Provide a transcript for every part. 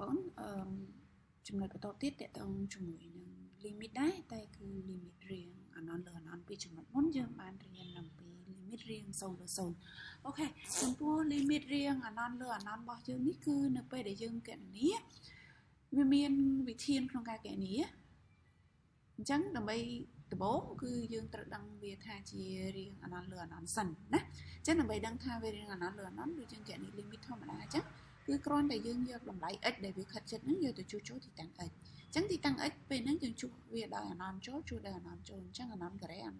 Bonចំណុចបន្តទៀតតកតងជាមួយនឹង limit ដែរតែគឺ limit រៀងអានលើអានពីចំណុចមុនយើងបានរៀនអំពី limit រៀង0 ដល់0អូខេចំពោះ limit រៀងអានលើអានរបស់យើងនេះគឺនៅពេលដែលយើងកណនាវាមានវិធានក្នុងការកណនាអញ្ចឹងដើម្បីដំបូងគឺយើងត្រូវដឹងវាថាជារៀងអានលើអានសិនណាអញ្ចឹងដើម្បីដឹងថាវារៀងអានលើអានគឺយើងកណនា limit ធម្មតាអញ្ចឹងគឺគ្រាន់តែយើងយកតម្លៃ x ដែលវាខិតជិតហ្នឹងយកទៅជួសជុលទីតាំង x អញ្ចឹងទីតាំង x ពេលហ្នឹងយើងជួសវាដោយអានចូលជួសដោយអានចូលអញ្ចឹងអានការ៉េអាន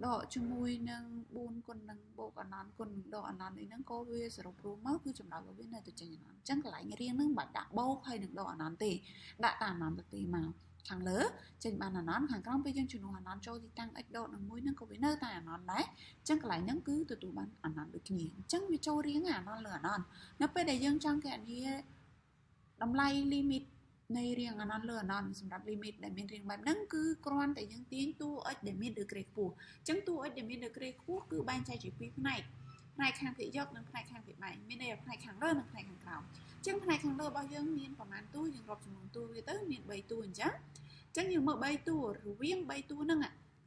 ដកជាមួយនឹង4គុណនឹងបូកអានគុណដកអាននេះហ្នឹងក៏វាសរុបរួមមកគឺចម្លើយរបស់វានៅតែចេញអានអញ្ចឹងកន្លែងរៀងហ្នឹងមិនបាច់ដាក់បូកហើយនឹងដកអានទេដាក់តាមអានទៅទេមកខាងលើចេញបានអានខាងក្រោមពេលយើងជំនួសអានចូលទីតាំង x ដកនឹងមួយហ្នឹងក៏វានៅតែអានដែរអញ្ចឹងកន្លែងហ្នឹងគឺទទួលបានអានដូចគ្នាអញ្ចឹងវាចូលរៀងអានលើអាននៅពេលដែលយើងចង់កណនាតម្លៃ limit នៃរៀងអានលើអានសម្រាប់ limit ដែលមានរៀងបែបហ្នឹងគឺគ្រាន់តែយើងទាញតួ x ដែលមាន degree ខ្ពស់អញ្ចឹងតួ x ដែលមាន degree ខ្ពស់គឺបែងចែកជាពីរផ្នែកផ្នែកខាងភាគយកនិងផ្នែកខាងភាគបែកមានន័យថាផ្នែកខាងលើនិងផ្នែកខាងក្រោមអញ្ចឹងផ្នែកខាងលើរបស់យើងមានប្រមាណតួយើងរាប់ចំនួនតួវាទៅមាន3តួអញ្ចឹងយើងមើល3តួរវាង3តួហ្នឹង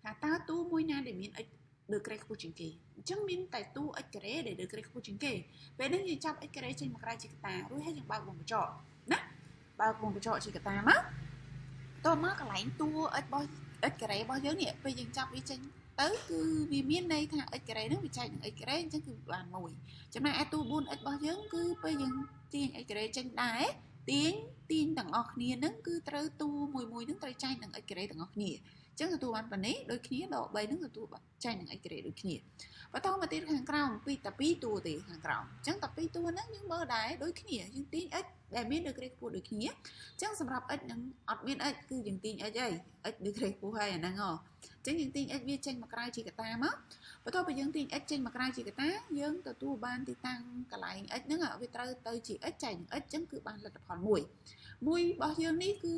ថាតើតួមួយណាដែលមាន x degree ខ្ពស់ជាងគេអញ្ចឹងមានតែតួ x ការ៉េដែល degree ខ្ពស់ជាងគេពេលហ្នឹងយើងចាប់ x ការ៉េចេញមកក្រៅជាកតារួចហើយយើងបើកវងកញ្ចក់ណាបើកវងកញ្ចក់ជាកតាមកតោះមកកន្លែងតួ x របស់ x ការ៉េរបស់យើងនេះពេលយើងចាប់វាចេញទៅគឺវាមានន័យថា x ការ៉េហ្នឹងវាចែកនឹង x ការ៉េអញ្ចឹងគឺបាន1ចំណែកឯតួ 4x របស់យើងគឺពេលយើងទាញ x ការ៉េចេញដែរទាញទាំងអស់គ្នាហ្នឹងគឺត្រូវតួមួយហ្នឹងត្រូវចែកនឹង x ការ៉េទាំងអស់គ្នាអញ្ចឹងទទួលបានប៉ុណ្ណេះដូចគ្នាដក3ហ្នឹងទទួលចែកនឹង x ការ៉េដូចគ្នាបន្តមកទៀតខាងក្រោមតែ2តួទេខាងក្រោមអញ្ចឹងតែ2តួហ្នឹងយើងមើលដែរដូចគ្នាយើងទាញ x ដែលមាន degree ខ្ពស់ដូចគ្នាអញ្ចឹងសម្រាប់ x នឹងអត់មាន x គឺយើងទាញ x អី x degree ខ្ពស់ហើយអាហ្នឹងហ៎អញ្ចឹងយើងទាញ x វាចេញមកក្រៅជាកតាមកបន្ទាប់ពីយើងទាញ x ចេញមកក្រៅជាកតាយើងទទួលបានទីតាំងកន្លែង x ហ្នឹងវាត្រូវទៅជា x ចែកនឹង x អញ្ចឹងគឺបានលទ្ធផល1របស់យើងនេះគឺ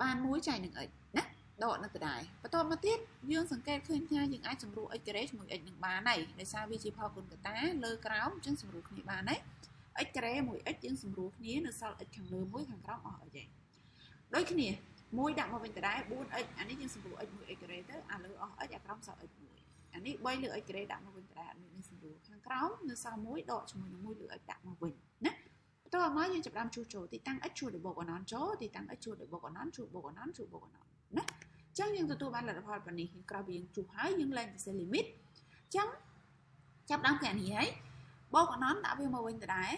បាន1ចែកនឹង x ណាដកនៅដដែលបន្ទាប់មកទៀតយើងសង្កេតឃើញថាយើងអាចសម្រួល x ការ៉េជាមួយ x នឹងបានហើយដោយសារវាជាផលគុណកតាលើក្រោមអញ្ចឹងសម្រួលគ្នាបានហើយ x ការ៉េមួយ x យើងសម្រួលគ្នានៅសល់ x ខាងលើមួយខាងក្រោមអស់ x ឯងដូចគ្នាមួយដាក់មកវិញដដែល 4x អានេះយើងសម្រួល x មួយ x ការ៉េទៅអាលើអស់ x អាក្រោមសល់ x មួយអានេះ3លើ x ការ៉េដាក់មកវិញដដែលអត់មានសម្រួលខាងក្រោមនៅសល់មួយដកជាមួយនឹង1លើ x ដាក់មកវិញណាបន្ទាប់មកយើងចាប់ផ្ដើមជួសជុលទីតាំង x ជួសដោយបូកអណនចូលទីតាំង x ជួសដោយបូកអណនជួសបូកអណនជួសបូកអណនណាអញ្ចឹងយើងទទួលបានលទ្ធផលប៉ុណ្នេះក្រោយពីយើងជួសហើយយើងឡើងទៅ limit អញ្ចឹងចាប់ផ្ដើមកណនាហើយបូកអណនដាក់វាមកវិញដដែល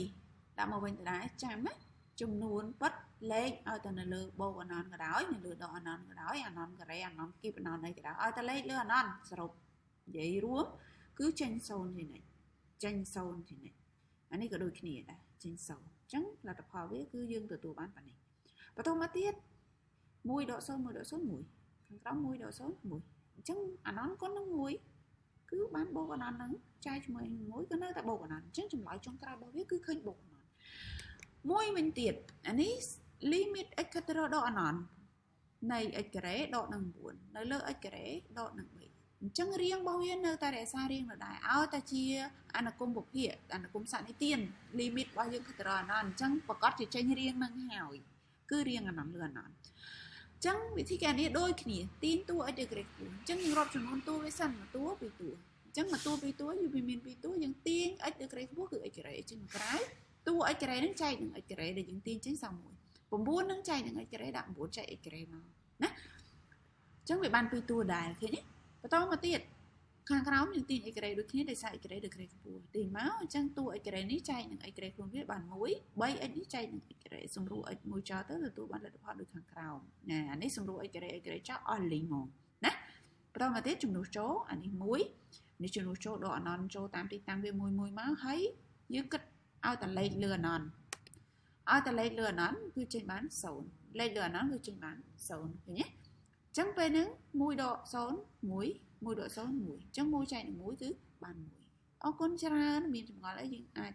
1ដាក់មកវិញដដែលចាំណាចំនួនពិតលេខឲ្យទៅនៅលើបូកអណនក៏ដោយនៅលើដកអណនក៏ដោយអណនការ៉េអណនគីបអណនអីក៏ដោយឲ្យតែលេខលើអណនសរុបនិយាយរួមគឺចេញ0ជានិច្ចចេញ0ជានិច្ចអានេះក៏ដូចគ្នាដែរចេញ0អញ្ចឹងលទ្ធផលវាគឺយើងទទួលបានប៉ុណ្នេះបន្តមកទៀត1ដក0 1ដក0 1ខាងក្រោម1ដក0 1អញ្ចឹងអណនគុណនឹង1គឺបានបូកអណននឹងចែកជាមួយ1គឺនៅតែបូកអណនអញ្ចឹងចម្លើយចុងក្រោយរបស់វាគឺឃើញបូកអណនមួយវិញទៀតអានេះ limit x ខិតទៅរកដកអណននៃ x ការ៉េដកនឹង9នៅលើ x ការ៉េដកនឹង3អញ្ចឹងរៀងរបស់វានៅតែរក្សារៀងដដែលឲ្យតែជាអនុគមពភាគអនុគមសនិទាន limit របស់យើងខិតទៅរកអណនអញ្ចឹងប្រកាសជាចេញរៀងនឹងហើយគឺរៀងអណនលើអណនអញ្ចឹងវិធីការនេះដូចគ្នាទាញតួ x degree ខ្ពស់អញ្ចឹងយើងរាប់ចំនួនតួវាសិនមួយតួពីរតួអញ្ចឹងមួយតួពីរតួវាមានពីរតួយើងទាញ x degree ខ្ពស់គឺ x ការ៉េចេញមកក្រៅតួ x ការ៉េនឹងចែកនឹង x ការ៉េដែលយើងទាញចេញសល់មួយ9នឹងចែកនឹង x ការ៉េដាក់9ចែក x ការ៉េមកណាអញ្ចឹងវាបានពីរតួដែរឃើញទេបន្តមកទៀតខាងក្រោមយើងទាញ x ការ៉េដូចគ្នាដោយសារ x ការ៉េ degree ខ្ពស់ទាញមកអញ្ចឹងតួ x ការ៉េនេះចែកនឹង x ការ៉េខ្លួនវាបាន1 3x នេះចែកនឹង x ការ៉េសម្រួល x មួយចោលទៅទទួលបានលទ្ធផលដូចខាងក្រោមណាអានេះសម្រួល x ការ៉េចោលអស់លីងមកណាបន្តមកទៀតជំនួសចូលអានេះ1នេះជំនួសចូលដកអណនចូលតាមទីតាំងវា1មកហើយយើងគិតឲ្យតែលេខលើអណនឲ្យតែលេខលើអណនគឺចេញបាន0លេខលើអណនគឺចេញបាន0ឃើញទេអញ្ចឹងពេលហ្នឹង1ដក0 1 1ដក0 1អញ្ចឹង1ចែកនឹង1គឺបាន1អរគុណច្រើនមានចម្ងល់អីយើងអាច